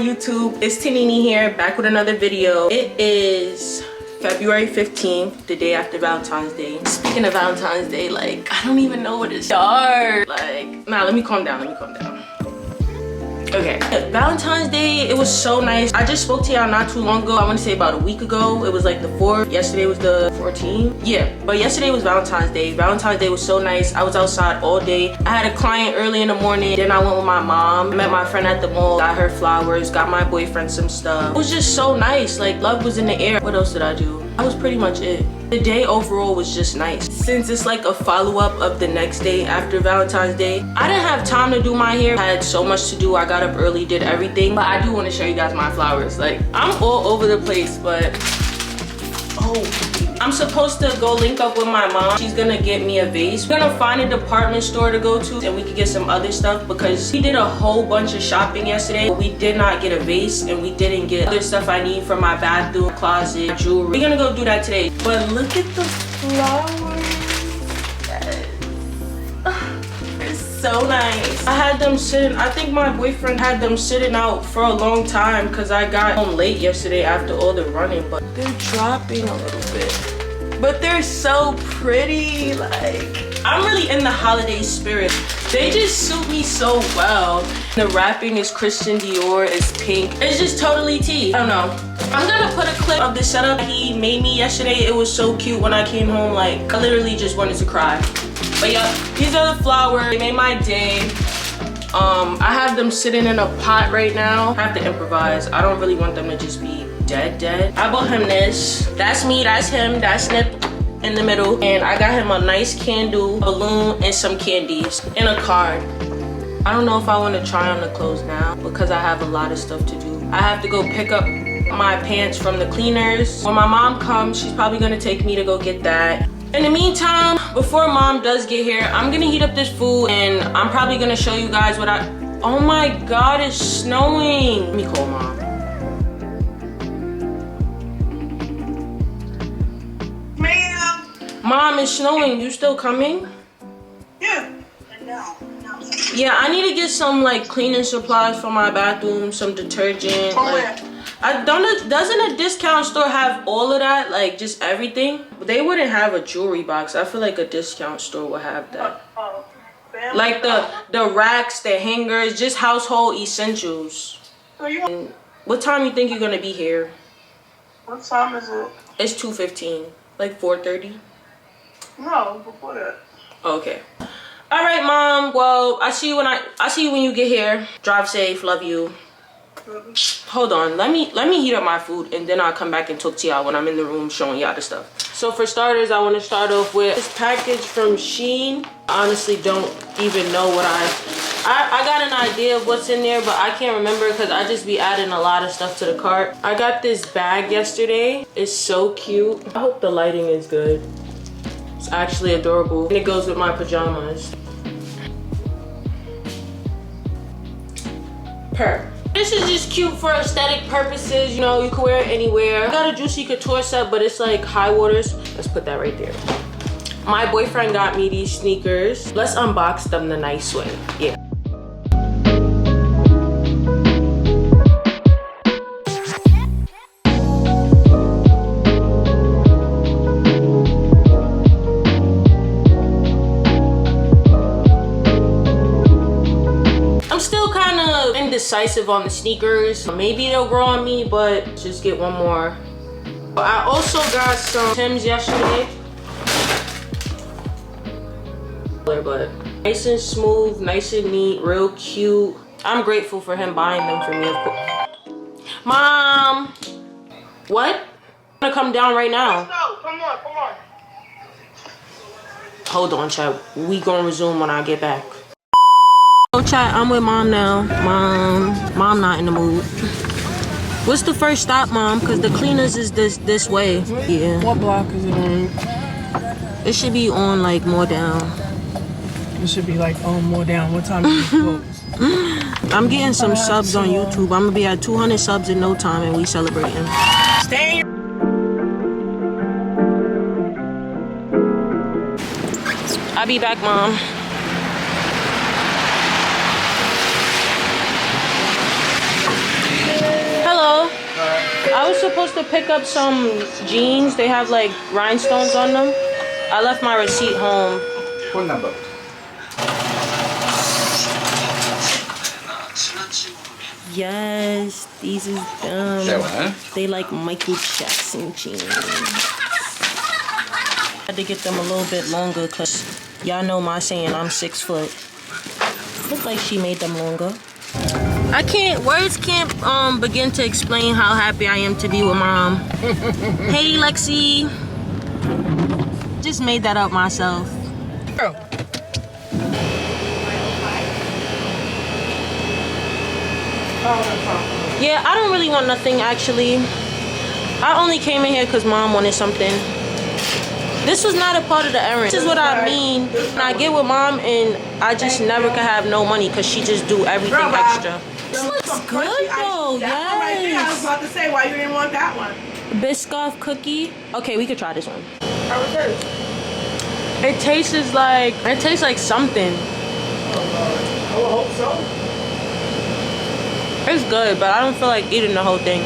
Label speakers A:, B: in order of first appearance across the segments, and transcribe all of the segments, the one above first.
A: YouTube? It's Tanini here, back with another video. It is February 15th, the day after Valentine's Day. Speaking of Valentine's Day, like, I don't even know where to start. Like, nah, let me calm down. Okay, Valentine's Day, it was so nice. I just spoke to y'all not too long ago. I want to say about a week ago. It was like the 4th. Yesterday was the 14th. Yeah, but yesterday was Valentine's Day. Valentine's Day was so nice. I was outside all day. I had a client early in the morning. Then I went with my mom. Met my friend at the mall. Got her flowers. Got my boyfriend some stuff. It was just so nice. Like, love was in the air. What else did I do? That was pretty much it. The day overall was just nice. Since it's like a follow-up of the next day after Valentine's Day, I didn't have time to do my hair. I had so much to do. I got up early, did everything. But I do want to show you guys my flowers. Like, I'm all over the place, but I'm supposed to go link up with my mom. She's gonna get me a vase. We're gonna find a department store to go to and we can get some other stuff because we did a whole bunch of shopping yesterday. But we did not get a vase and we didn't get other stuff I need for my bathroom, closet, jewelry. We're gonna go do that today. But look at the flowers. It's so nice. I had them sitting, I think my boyfriend had them sitting out for a long time because I got home late yesterday after all the running, but they're dropping a little bit. But they're so pretty. Like, I'm really in the holiday spirit. They just suit me so well. The wrapping is Christian Dior, it's pink. It's just Totallyt. I don't know. I'm gonna put a clip of the setup he made me yesterday. It was so cute when I came home. Like, I literally just wanted to cry. But yeah, these are the flowers. They made my day. I have them sitting in a pot right now. I have to improvise. I don't really want them to just be dead. I bought him this. That's me, that's him, that's Nip in the middle. And I got him a nice candle, balloon, and some candies, and a card. I don't know if I want to try on the clothes now because I have a lot of stuff to do. I have to go pick up my pants from the cleaners. When my mom comes, she's probably gonna take me to go get that. In the meantime, before mom does get here, I'm gonna heat up this food and I'm probably gonna show you guys what oh my god, it's snowing. Let me call mom.
B: Ma'am.
A: Mom, it's snowing. You still coming?
B: Yeah. No.
A: Yeah, I need to get some like cleaning supplies for my bathroom, some detergent. Like, doesn't a discount store have all of that? Like, just everything? They wouldn't have a jewelry box. I feel like a discount store would have that. Like the racks, the hangers, just household essentials. What time you think you're gonna be here?
B: What time is it?
A: It's 2:15, like 4:30.
B: No, before that.
A: Okay. All right, mom. Well, I see you when you get here. Drive safe. Love you. Hold on. Let me heat up my food and then I'll come back and talk to y'all when I'm in the room showing y'all the stuff. So for starters, I want to start off with this package from Shein. I honestly don't even know what I got an idea of what's in there, but I can't remember because I just be adding a lot of stuff to the cart. I got this bag yesterday. It's so cute. I hope the lighting is good. It's actually adorable. And it goes with my pajamas. This is just cute for aesthetic purposes. You know, you can wear it anywhere. I got a Juicy Couture set, but it's like high waters. Let's put that right there. My boyfriend got me these sneakers. Let's unbox them the nice way. Yeah. Indecisive on the sneakers. Maybe they'll grow on me, but just get one more. I also got some Timbs yesterday, but nice and smooth, nice and neat, real cute. I'm grateful for him buying them for me, of course. Mom, what? I'm gonna come down right now.
B: Let's go. Come on.
A: Hold on, chat. We gonna resume when I get back. Oh, chat, I'm with mom now. Mom not in the mood. What's the first stop, mom? Because the cleaners is this way. Yeah.
B: What block is it on?
A: It should be on like more down.
B: It should be like on more down. What time is it closed?
A: I'm getting some subs on YouTube. I'm gonna be at 200 subs in no time and we celebrating.
B: Stay.
A: I'll be back, mom. I was supposed to pick up some jeans. They have like rhinestones on them. I left my receipt home.
C: What number?
A: Yes, these is them.
C: That one, huh?
A: They like Michael Jackson jeans. Had to get them a little bit longer because y'all know my saying I'm 6 foot. Look like she made them longer. Words can't begin to explain how happy I am to be with mom. Hey Lexi. Just made that up myself.
B: Girl.
A: Yeah, I don't really want nothing actually. I only came in here because mom wanted something. This was not a part of the errand. This is what I mean. When I get with mom and I just never could have no money because she just do everything extra. This looks good though, yes.
B: I was about to say why you didn't want that one.
A: Biscoff cookie. Okay, we could try this one.
B: How it taste?
A: It tastes like something.
B: Oh Lord. I would hope so.
A: It's good, but I don't feel like eating the whole thing.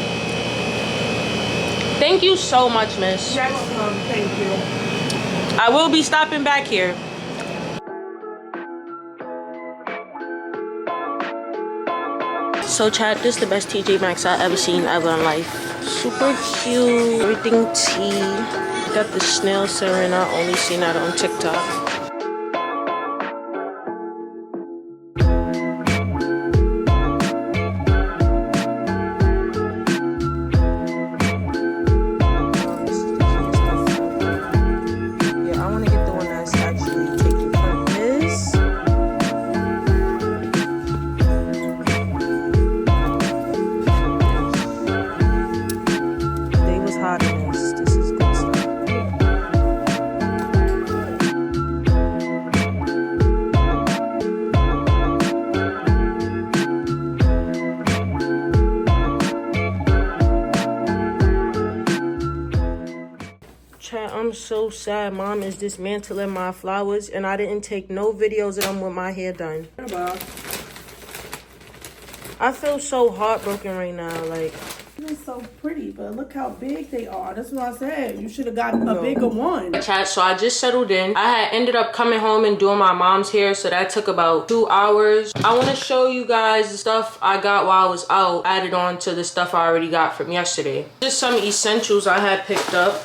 A: Thank you so much, miss.
B: Yes, thank you.
A: I will be stopping back here. So chat, this is the best TJ Maxx I've ever seen ever in life. Super cute, everything tea. Got the snail siren, I only seen that on TikTok. I'm so sad mom is dismantling my flowers and I didn't take no videos of them with my hair done. I feel so heartbroken right now. Like,
B: they're so pretty, but look how big they are. That's what I said. You should have gotten a bigger one.
A: Chat, so I just settled in. I had ended up coming home and doing my mom's hair, so that took about 2 hours. I want to show you guys the stuff I got while I was out, added on to the stuff I already got from yesterday. Just some essentials I had picked up.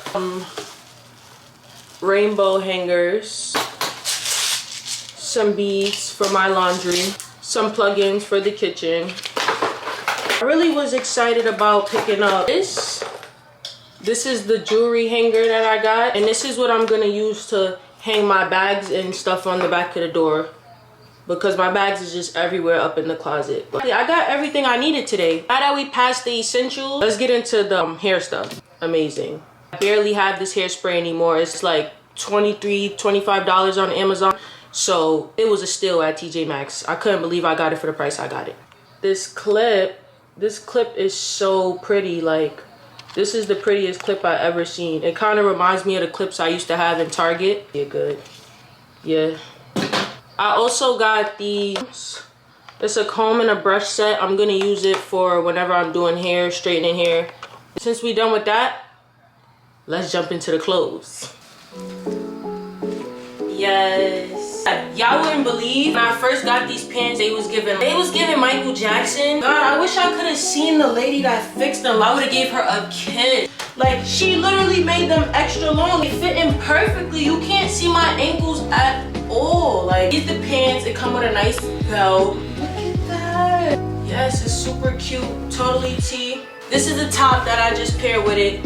A: Rainbow hangers, some beads for my laundry, some plugins for the kitchen. I really was excited about picking up this. This is the jewelry hanger that I got, and this is what I'm gonna use to hang my bags and stuff on the back of the door because my bags is just everywhere up in the closet. But I got everything I needed today. Now that we passed the essentials, let's get into the hair stuff. Amazing. I barely have this hairspray anymore. It's like $23, $25 on Amazon. So it was a steal at TJ Maxx. I couldn't believe I got it for the price I got it. This clip is so pretty. Like, this is the prettiest clip I ever seen. It kind of reminds me of the clips I used to have in Target. Yeah, good. Yeah. I also got these. It's a comb and a brush set. I'm gonna use it for whenever I'm doing hair, straightening hair. Since we done with that, let's jump into the clothes. Yes. Y'all wouldn't believe when I first got these pants, they was giving Michael Jackson. God, I wish I could have seen the lady that fixed them. I would have gave her a kiss. Like, she literally made them extra long. They fit in perfectly. You can't see my ankles at all. Like, these the pants. It come with a nice belt. Look at that. Yes, it's super cute. TotallyTea. This is the top that I just paired with it.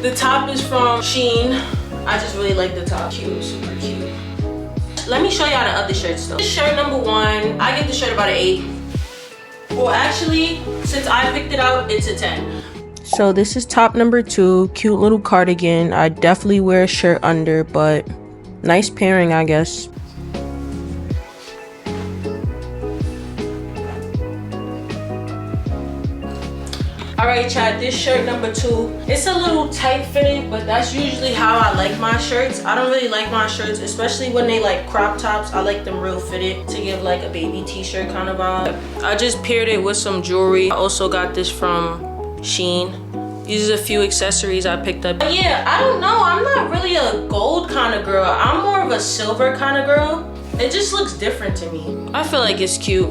A: The top is from Shein. I just really like the top. Cute, super cute. Let me show y'all the other shirts though. This shirt number 1, I get the shirt about an 8. Well, actually, since I picked it out, it's a 10. So this is top number 2, cute little cardigan. I definitely wear a shirt under, but nice pairing, I guess. Alright chat, this shirt number 2, it's a little tight fitting, but that's usually how I like my shirts. I don't really like my shirts, especially when they like crop tops. I like them real fitted to give like a baby t-shirt kind of vibe. I just paired it with some jewelry. I also got this from Shein. These are a few accessories I picked up. But yeah, I don't know. I'm not really a gold kind of girl. I'm more of a silver kind of girl. It just looks different to me. I feel like it's cute.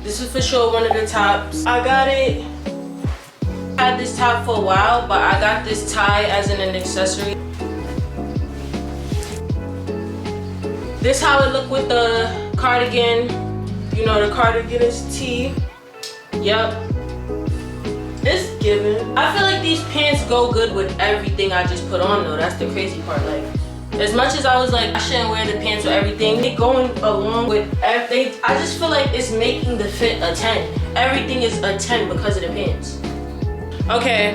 A: This is for sure one of the tops. I got it. I had this top for a while, but I got this tie as an accessory. This how it look with the cardigan. You know, the cardigan is tee. Yep. It's given. I feel like these pants go good with everything I just put on though. That's the crazy part. Like, as much as I was like, I shouldn't wear the pants with everything, they going along with everything. I just feel like it's making the fit a 10. Everything is a 10 because of the pants. Okay.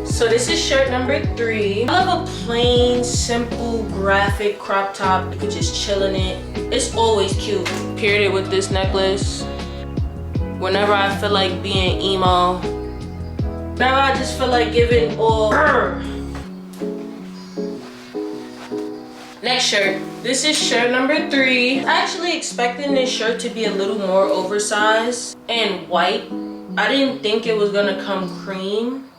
A: So this is shirt number 3. I love a plain, simple, graphic crop top. You could just chill in it. It's always cute. Paired it with this necklace. Whenever I feel like being emo. Whenever I just feel like giving all. Next shirt. This is shirt number 3. Actually expecting this shirt to be a little more oversized and white. I didn't think it was gonna come cream.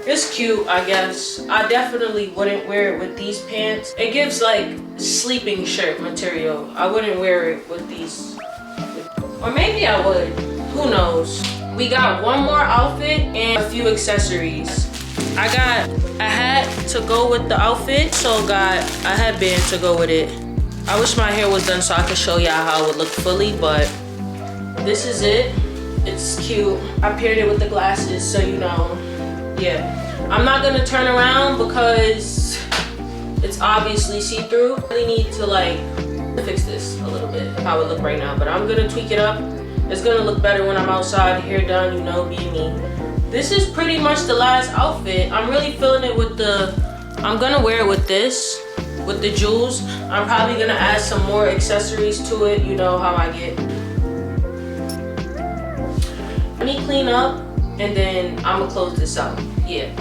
A: It's cute, I guess. I definitely wouldn't wear it with these pants. It gives like sleeping shirt material. I wouldn't wear it with these. Or maybe I would. Who knows? We got one more outfit and a few accessories. I got a hat to go with the outfit, so got a headband to go with it. I wish my hair was done so I could show y'all how it would look fully, but this is it. It's cute. I paired it with the glasses, so you know. Yeah, I'm not gonna turn around because it's obviously see-through. I really need to like fix this a little bit, how it look right now, but I'm gonna tweak it up. It's gonna look better when I'm outside, hair done, you know, being me. This is pretty much the last outfit. I'm really feeling it with the, I'm gonna wear it with this, with the jewels. I'm probably gonna add some more accessories to it, you know how I get. Let me clean up and then I'm gonna close this out. Yeah.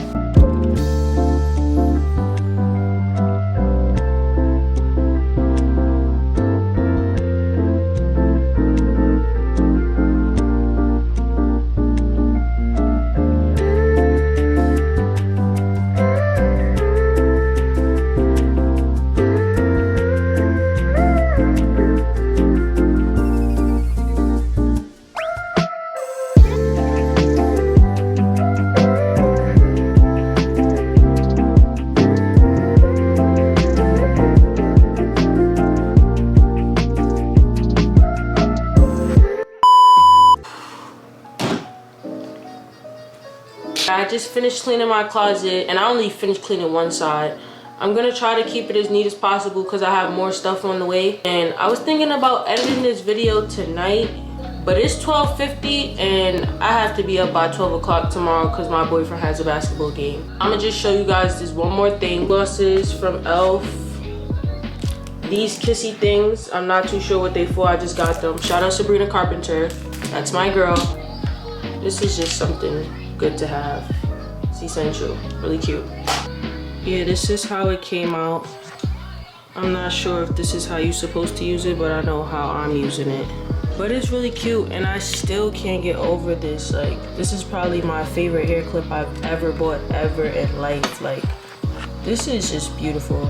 A: I just finished cleaning my closet and I only finished cleaning one side. I'm gonna try to keep it as neat as possible because I have more stuff on the way. And I was thinking about editing this video tonight, but it's 12:50 and I have to be up by 12 o'clock tomorrow because my boyfriend has a basketball game. I'm gonna just show you guys this one more thing. Glosses from e.l.f. These kissy things, I'm not too sure what they for. I just got them. Shout out Sabrina Carpenter. That's my girl. This is just something good to have. It's essential. Really cute. Yeah, this is how it came out. I'm not sure if this is how you're supposed to use it, but I know how I'm using it. But it's really cute and I still can't get over this. Like, this is probably my favorite hair clip I've ever bought ever in life. Like, this is just beautiful.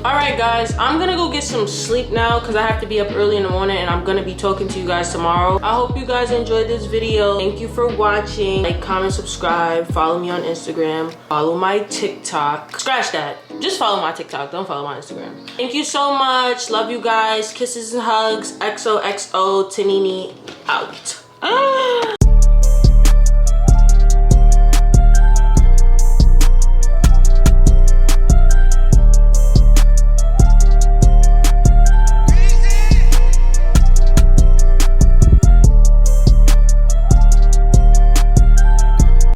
A: All right, guys, I'm gonna go get some sleep now because I have to be up early in the morning and I'm gonna be talking to you guys tomorrow. I hope you guys enjoyed this video. Thank you for watching. Like, comment, subscribe, follow me on Instagram, follow my TikTok. Scratch that. Just follow my TikTok, don't follow my Instagram. Thank you so much. Love you guys. Kisses and hugs. XOXO Tinini out.